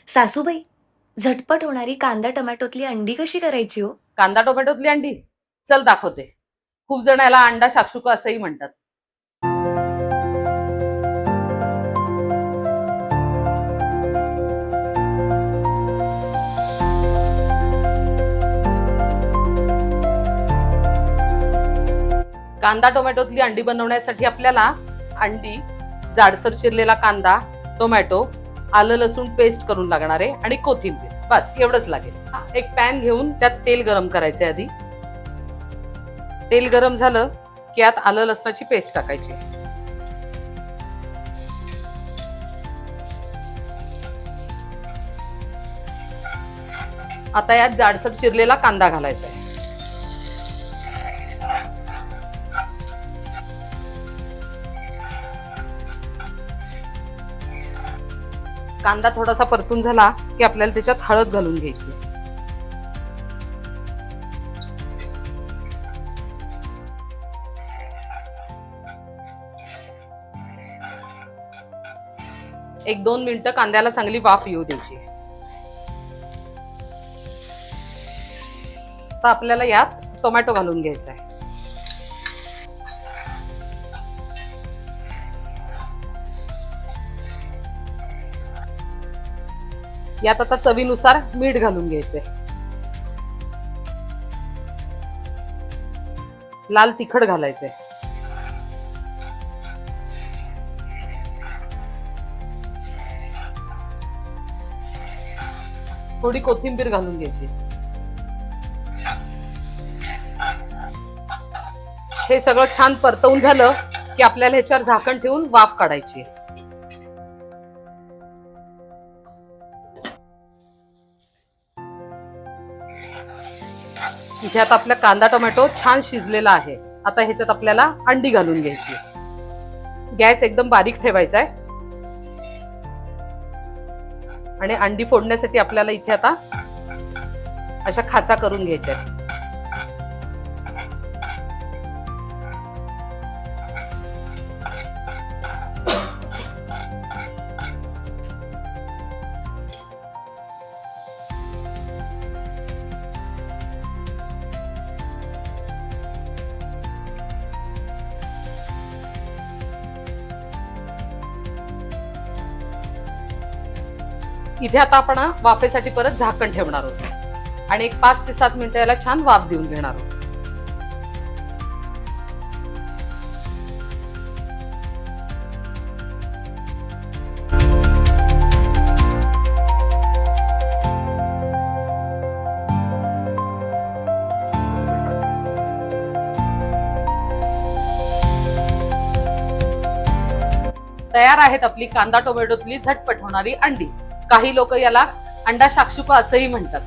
सासूबाई, झटपट होणारी कांदा टोमॅटोतली अंडी कशी करायची हो? कांदा टोमॅटोतली अंडी चल दाखवते. खूप जण याला अंडा शाक्षुका असंही म्हणतात. कांदा टोमॅटोतली अंडी बनवण्यासाठी आपल्याला अंडी, जाडसर चिरलेला कांदा, टोमॅटो, आलं लसूण पेस्ट करून लागणार आहे आणि कोथिंबीर, बस एवढंच लागेल. एक पॅन घेऊन त्यात तेल गरम करायचे. आधी तेल गरम झालं की यात आलं लसणाची पेस्ट टाकायची. आता यात जाडसर चिरलेला कांदा घालायचा आहे. कांदा थोडासा परतून झाला की आपल्याला त्याच्यात हळद घालून घ्यायची. एक 2 मिनिटं कांद्याला चांगली वाफ येऊ द्यायची. आता आपल्याला यात टोमॅटो घालून घ्यायचा आहे. यात आता चवीनुसार मीठ घालून घ्यायचंय. लाल तिखट घालायचंय. थोडी कोथिंबीर घालून घ्यायची. हे सगळं छान परतवून झालं की आपल्याला ह्याच्यावर झाकण ठेवून वाफ काढायची. इथे आता आपला कांदा टोमॅटो छान शिजलेला आहे. आता ह्याच्यात आपल्याला अंडी घालून घ्यायची. गॅस एकदम बारीक ठेवायचा आहे आणि अंडी फोडण्यासाठी आपल्याला इथे आता अशा खाचा करून घ्यायच्या. इथे आता आपण वाफेसाठी परत झाकण ठेवणार आहोत आणि एक 5 ते 7 मिनिटं याला छान वाफ देऊन घेणार आहोत. तयार आहेत आपली कांदा टोमॅटोतली झटपट होणारी अंडी. काही लोक याला अंडा शाक्षुका असंही म्हणतात.